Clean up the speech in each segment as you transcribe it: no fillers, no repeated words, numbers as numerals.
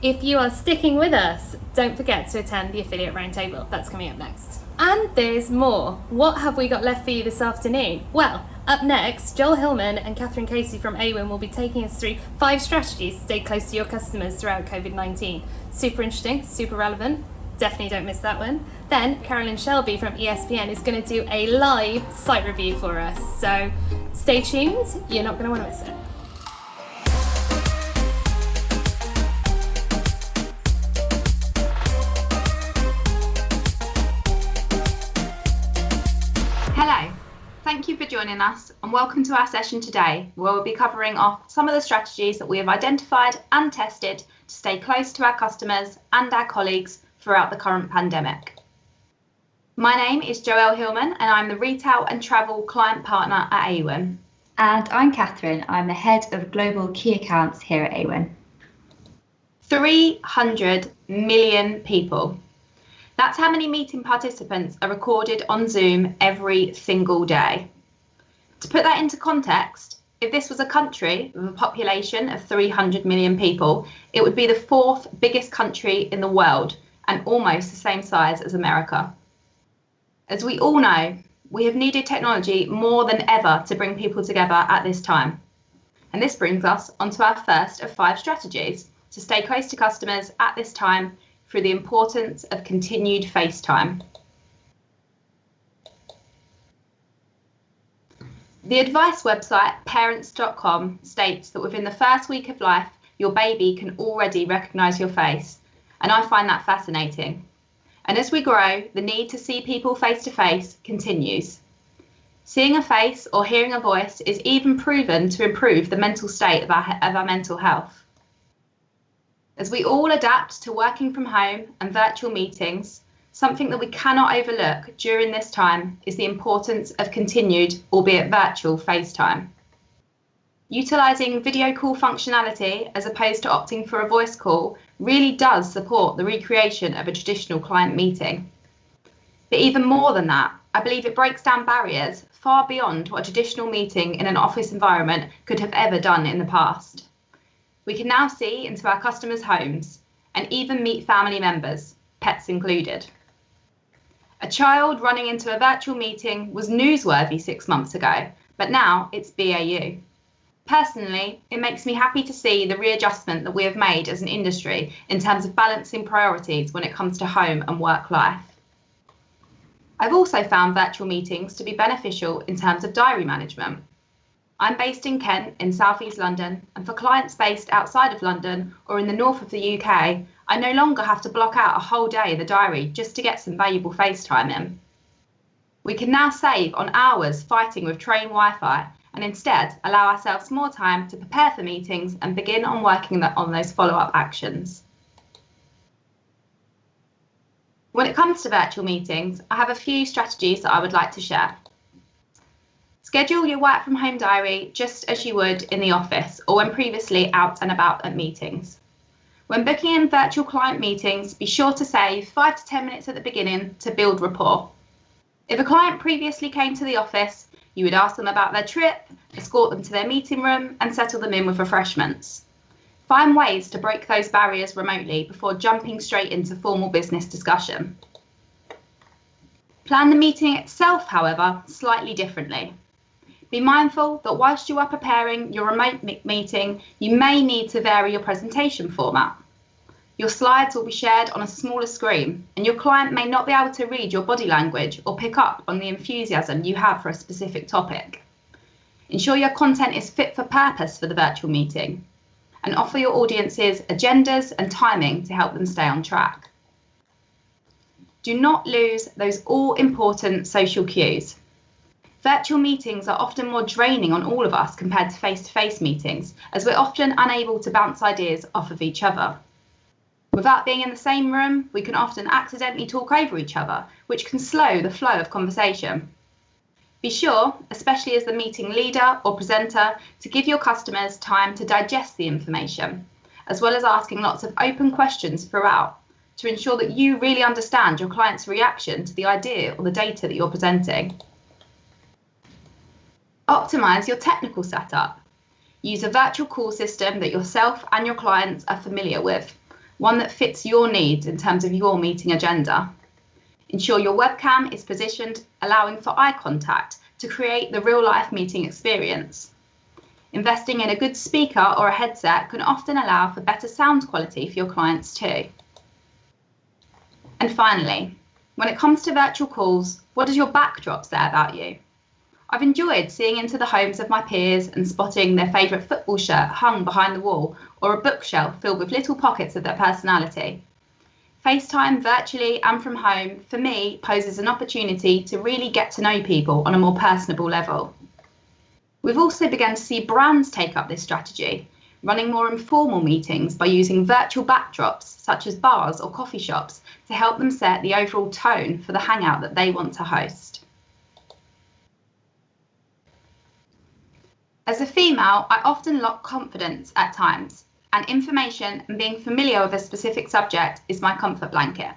If you are sticking with us, don't forget to attend the Affiliate Roundtable. That's coming up next. And there's more. What have we got left for you this afternoon? Well, up next, Joelle Hillman and Katherine from Awin will be taking us through 5 strategies to stay close to your customers throughout COVID-19. Super interesting, super relevant. Definitely don't miss that one. Then Carolyn Shelby from ESPN is going to do a live site review for us. So stay tuned, you're not going to want to miss it. Hello, thank you for joining us and welcome to our session today, where we'll be covering off some of the strategies that we have identified and tested to stay close to our customers and our colleagues throughout the current pandemic. My name is Joelle Hillman and I'm the Retail and Travel Client Partner at Awin. And I'm Katherine, I'm the Head of Global Key Accounts here at Awin. 300 million people. That's how many meeting participants are recorded on Zoom every single day. To put that into context, if this was a country with a population of 300 million people, it would be the 4th biggest country in the world and almost the same size as America. As we all know, we have needed technology more than ever to bring people together at this time. And this brings us onto our first of 5 strategies to stay close to customers at this time through the importance of continued FaceTime. The advice website parents.com states that within the first week of life, your baby can already recognise your face, and I find that fascinating. And as we grow, the need to see people face to face continues. Seeing a face or hearing a voice is even proven to improve the mental state of our mental health. As we all adapt to working from home and virtual meetings, something that we cannot overlook during this time is the importance of continued, albeit virtual, FaceTime. Utilising video call functionality as opposed to opting for a voice call really does support the recreation of a traditional client meeting. But even more than that, I believe it breaks down barriers far beyond what a traditional meeting in an office environment could have ever done in the past. We can now see into our customers' homes and even meet family members, pets included. A child running into a virtual meeting was newsworthy 6 months ago, but now it's BAU. Personally, it makes me happy to see the readjustment that we have made as an industry in terms of balancing priorities when it comes to home and work life. I've also found virtual meetings to be beneficial in terms of diary management. I'm based in Kent in South East London, and for clients based outside of London or in the north of the UK, I no longer have to block out a whole day in the diary just to get some valuable FaceTime in. We can now save on hours fighting with train Wi-Fi and instead allow ourselves more time to prepare for meetings and begin on working on those follow-up actions. When it comes to virtual meetings, I have a few strategies that I would like to share. Schedule your work from home diary just as you would in the office or when previously out and about at meetings. When booking in virtual client meetings, be sure to save 5 to 10 minutes at the beginning to build rapport. If a client previously came to the office, you would ask them about their trip, escort them to their meeting room and settle them in with refreshments. Find ways to break those barriers remotely before jumping straight into formal business discussion. Plan the meeting itself, however, slightly differently. Be mindful that whilst you are preparing your remote meeting, you may need to vary your presentation format. Your slides will be shared on a smaller screen, and your client may not be able to read your body language or pick up on the enthusiasm you have for a specific topic. Ensure your content is fit for purpose for the virtual meeting, and offer your audiences agendas and timing to help them stay on track. Do not lose those all-important social cues. Virtual meetings are often more draining on all of us compared to face-to-face meetings, as we're often unable to bounce ideas off of each other. Without being in the same room, we can often accidentally talk over each other, which can slow the flow of conversation. Be sure, especially as the meeting leader or presenter, to give your customers time to digest the information, as well as asking lots of open questions throughout, to ensure that you really understand your client's reaction to the idea or the data that you're presenting. Optimize your technical setup. Use a virtual call system that yourself and your clients are familiar with. one that fits your needs in terms of your meeting agenda. Ensure your webcam is positioned, allowing for eye contact to create the real-life meeting experience. Investing in a good speaker or a headset can often allow for better sound quality for your clients too. And finally, when it comes to virtual calls, what does your backdrop say about you? I've enjoyed seeing into the homes of my peers and spotting their favourite football shirt hung behind the wall or a bookshelf filled with little pockets of their personality. FaceTime virtually and from home, for me, poses an opportunity to really get to know people on a more personable level. We've also begun to see brands take up this strategy, running more informal meetings by using virtual backdrops such as bars or coffee shops to help them set the overall tone for the hangout that they want to host. As a female, I often lack confidence at times, and information and being familiar with a specific subject is my comfort blanket.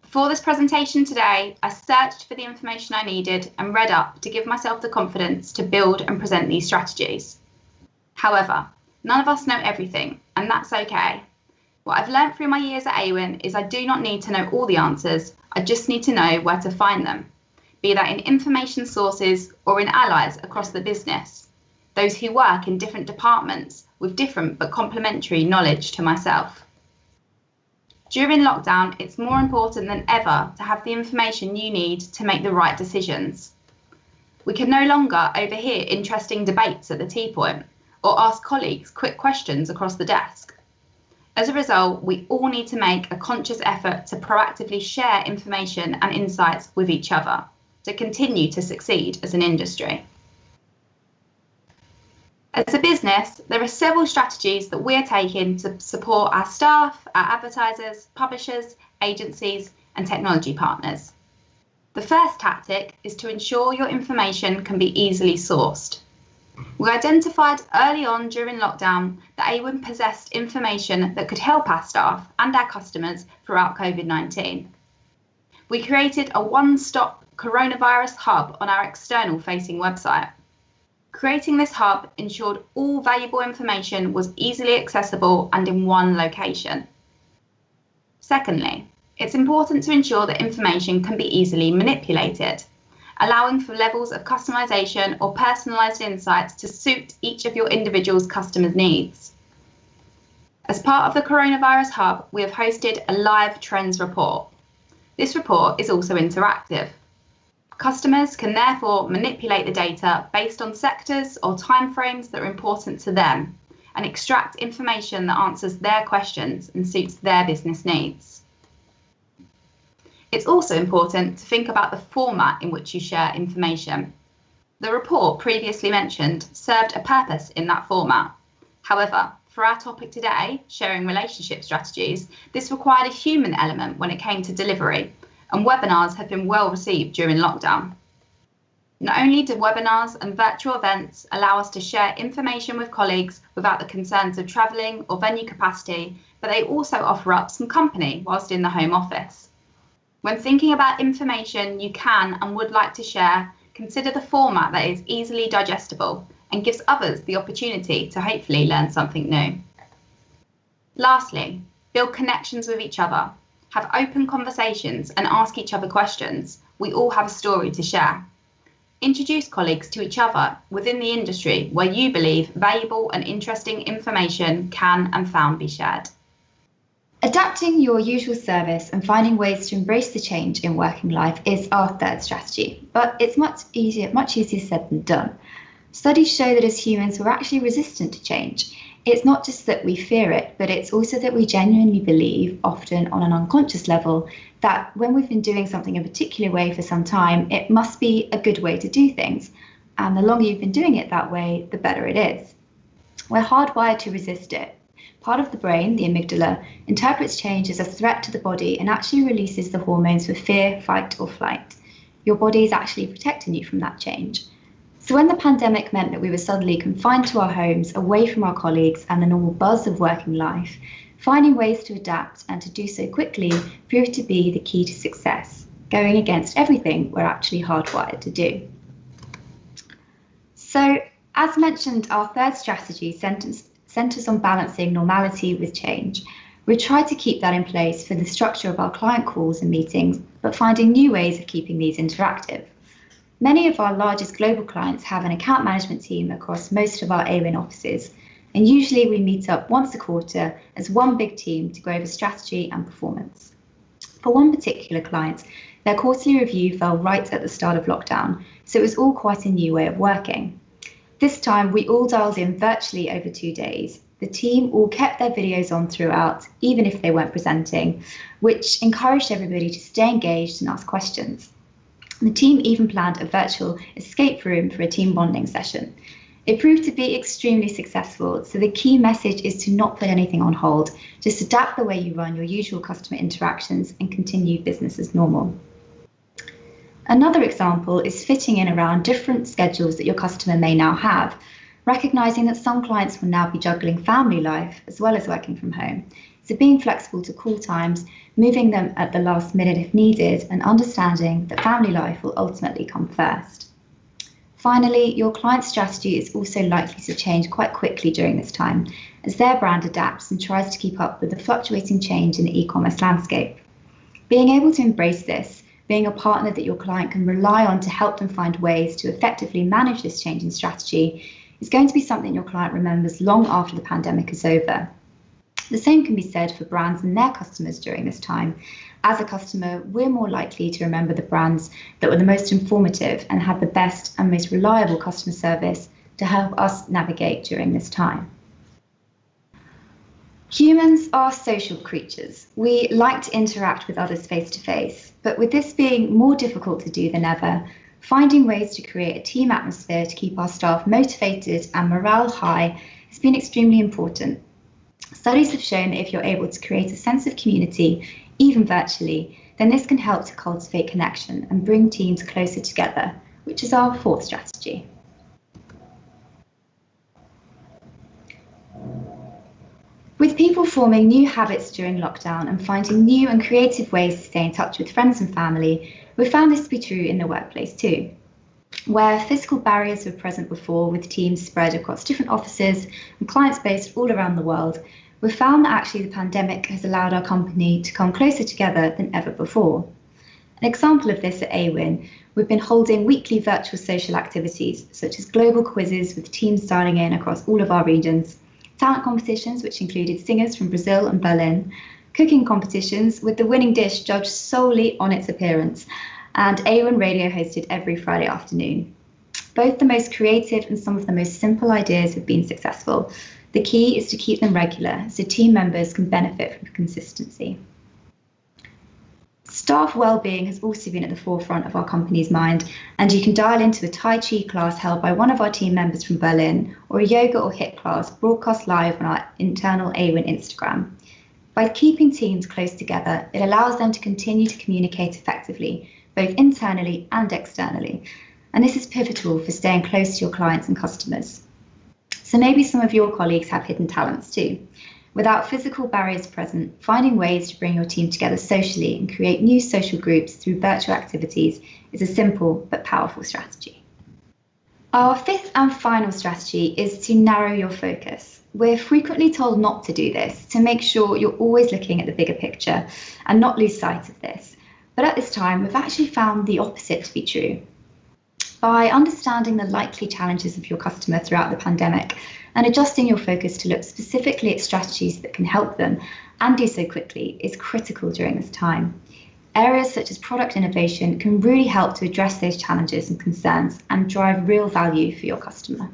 For this presentation today, I searched for the information I needed and read up to give myself the confidence to build and present these strategies. However, none of us know everything, and that's okay. What I've learned through my years at Awin is I do not need to know all the answers, I just need to know where to find them, be that in information sources or in allies across the business, those who work in different departments with different but complementary knowledge to myself. During lockdown, it's more important than ever to have the information you need to make the right decisions. We can no longer overhear interesting debates at the tea point or ask colleagues quick questions across the desk. As a result, we all need to make a conscious effort to proactively share information and insights with each other to continue to succeed as an industry. As a business, there are several strategies that we're taking to support our staff, our advertisers, publishers, agencies, and technology partners. The first tactic is to ensure your information can be easily sourced. We identified early on during lockdown that Awin possessed information that could help our staff and our customers throughout COVID-19. We created a one-stop coronavirus hub on our external facing website. Creating this hub ensured all valuable information was easily accessible and in one location. Secondly, it's important to ensure that information can be easily manipulated, allowing for levels of customization or personalized insights to suit each of your individual's customers' needs. As part of the Coronavirus Hub, we have hosted a live trends report. This report is also interactive. Customers can therefore manipulate the data based on sectors or timeframes that are important to them and extract information that answers their questions and suits their business needs. It's also important to think about the format in which you share information. The report previously mentioned served a purpose in that format. However, for our topic today, sharing relationship strategies, this required a human element when it came to delivery, and webinars have been well received during lockdown. Not only do webinars and virtual events allow us to share information with colleagues without the concerns of travelling or venue capacity, but they also offer up some company whilst in the home office. When thinking about information you can and would like to share, consider the format that is easily digestible and gives others the opportunity to hopefully learn something new. Lastly, build connections with each other. Have open conversations and ask each other questions. We all have a story to share. Introduce colleagues to each other within the industry where you believe valuable and interesting information can and found be shared. Adapting your usual service and finding ways to embrace the change in working life is our third strategy, but it's much easier said than done. Studies show that as humans, we're actually resistant to change. It's not just that we fear it, but it's also that we genuinely believe, often on an unconscious level, that when we've been doing something a particular way for some time, it must be a good way to do things. And the longer you've been doing it that way, the better it is. We're hardwired to resist it. Part of the brain, the amygdala, interprets change as a threat to the body and actually releases the hormones for fear, fight, or flight. Your body is actually protecting you from that change. So when the pandemic meant that we were suddenly confined to our homes, away from our colleagues and the normal buzz of working life, finding ways to adapt and to do so quickly proved to be the key to success, going against everything we're actually hardwired to do. So, as mentioned, our third strategy centers on balancing normality with change. We tried to keep that in place for the structure of our client calls and meetings, but finding new ways of keeping these interactive. Many of our largest global clients have an account management team across most of our AWIN offices, and usually we meet up once a quarter as one big team to go over strategy and performance. For one particular client, their quarterly review fell right at the start of lockdown, so it was all quite a new way of working. This time, we all dialed in virtually over 2 days. The team all kept their videos on throughout, even if they weren't presenting, which encouraged everybody to stay engaged and ask questions. The team even planned a virtual escape room for a team bonding session. It proved to be extremely successful, so the key message is to not put anything on hold, just adapt the way you run your usual customer interactions and continue business as normal. Another example is fitting in around different schedules that your customer may now have, recognizing that some clients will now be juggling family life as well as working from home. So being flexible to call times, moving them at the last minute if needed, and understanding that family life will ultimately come first. Finally, your client's strategy is also likely to change quite quickly during this time, as their brand adapts and tries to keep up with the fluctuating change in the e-commerce landscape. Being able to embrace this, being a partner that your client can rely on to help them find ways to effectively manage this change in strategy, is going to be something your client remembers long after the pandemic is over. The same can be said for brands and their customers during this time. As a customer, we're more likely to remember the brands that were the most informative and had the best and most reliable customer service to help us navigate during this time. Humans are social creatures. We like to interact with others face to face, but with this being more difficult to do than ever, finding ways to create a team atmosphere to keep our staff motivated and morale high has been extremely important. Studies have shown that if you're able to create a sense of community, even virtually, then this can help to cultivate connection and bring teams closer together, which is our fourth strategy. With people forming new habits during lockdown and finding new and creative ways to stay in touch with friends and family, we've found this to be true in the workplace too. Where physical barriers were present before, with teams spread across different offices and clients based all around the world, we've found that actually the pandemic has allowed our company to come closer together than ever before. An example of this at AWIN, we've been holding weekly virtual social activities, such as global quizzes with teams dialing in across all of our regions, talent competitions which included singers from Brazil and Berlin, cooking competitions with the winning dish judged solely on its appearance, and AWIN Radio hosted every Friday afternoon. Both the most creative and some of the most simple ideas have been successful. The key is to keep them regular so team members can benefit from consistency. Staff well-being has also been at the forefront of our company's mind, and you can dial into a Tai Chi class held by one of our team members from Berlin, or a yoga or HIIT class broadcast live on our internal AWIN Instagram. By keeping teams close together, it allows them to continue to communicate effectively, both internally and externally, and this is pivotal for staying close to your clients and customers. So maybe some of your colleagues have hidden talents too. Without physical barriers present, finding ways to bring your team together socially and create new social groups through virtual activities is a simple but powerful strategy. Our fifth and final strategy is to narrow your focus. We're frequently told not to do this, to make sure you're always looking at the bigger picture and not lose sight of this. But at this time, we've actually found the opposite to be true. By understanding the likely challenges of your customer throughout the pandemic and adjusting your focus to look specifically at strategies that can help them and do so quickly is critical during this time. Areas such as product innovation can really help to address those challenges and concerns and drive real value for your customer.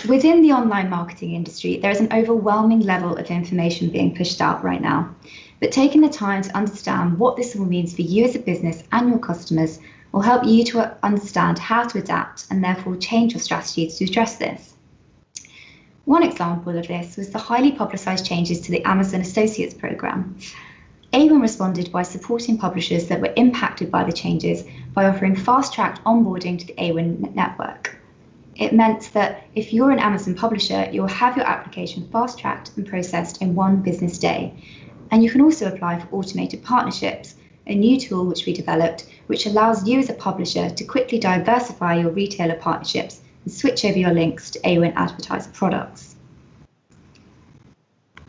Within the online marketing industry, there is an overwhelming level of information being pushed out right now. But taking the time to understand what this all means for you as a business and your customers will help you to understand how to adapt and therefore change your strategies to address this. One example of this was the highly publicised changes to the Amazon Associates programme. AWIN responded by supporting publishers that were impacted by the changes by offering fast-tracked onboarding to the AWIN network. It meant that if you're an Amazon publisher, you'll have your application fast-tracked and processed in one business day. And you can also apply for automated partnerships, a new tool which we developed, which allows you as a publisher to quickly diversify your retailer partnerships and switch over your links to AWIN advertised products.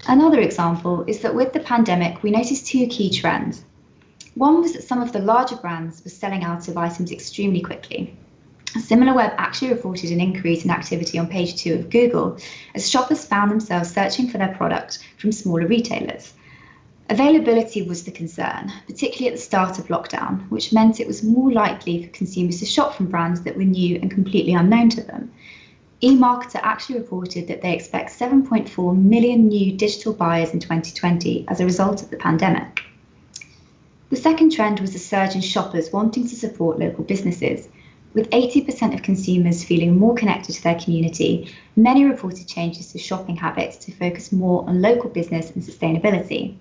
Another example is that with the pandemic, we noticed two key trends. One was that some of the larger brands were selling out of items extremely quickly. SimilarWeb actually reported an increase in activity on page 2 of Google as shoppers found themselves searching for their product from smaller retailers. Availability was the concern, particularly at the start of lockdown, which meant it was more likely for consumers to shop from brands that were new and completely unknown to them. eMarketer actually reported that they expect 7.4 million new digital buyers in 2020 as a result of the pandemic. The second trend was a surge in shoppers wanting to support local businesses. With 80% of consumers feeling more connected to their community, many reported changes to shopping habits to focus more on local business and sustainability,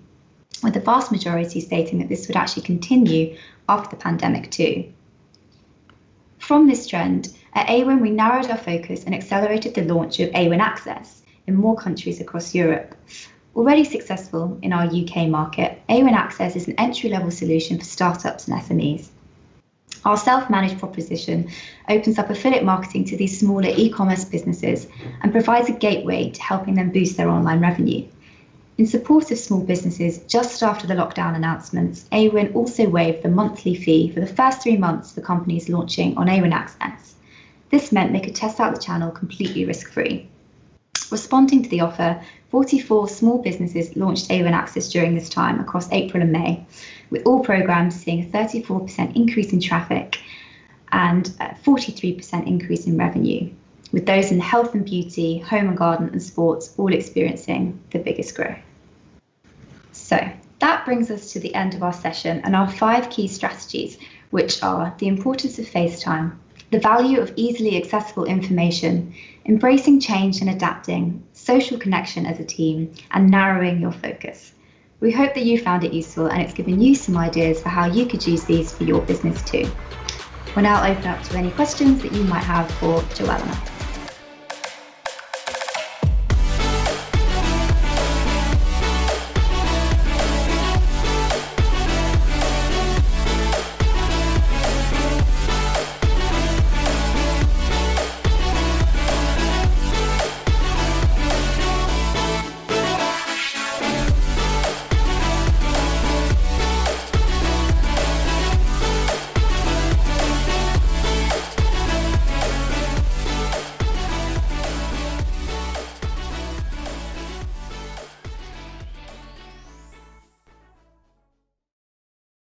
with the vast majority stating that this would actually continue after the pandemic too. From this trend, at AWIN we narrowed our focus and accelerated the launch of AWIN Access in more countries across Europe. Already successful in our UK market, AWIN Access is an entry-level solution for startups and SMEs. Our self-managed proposition opens up affiliate marketing to these smaller e-commerce businesses and provides a gateway to helping them boost their online revenue. In support of small businesses, just after the lockdown announcements, AWIN also waived the monthly fee for the first 3 months for companies launching on AWIN Access. This meant they could test out the channel completely risk-free. Responding to the offer, 44 small businesses launched AWIN Access during this time across April and May, with all programs seeing a 34% increase in traffic and a 43% increase in revenue, with those in health and beauty, home and garden and sports all experiencing the biggest growth. So that brings us to the end of our session and our 5 key strategies, which are the importance of FaceTime, the value of easily accessible information, embracing change and adapting, social connection as a team, and narrowing your focus. We hope that you found it useful and it's given you some ideas for how you could use these for your business too. We'll now open up to any questions that you might have for Joelle and I.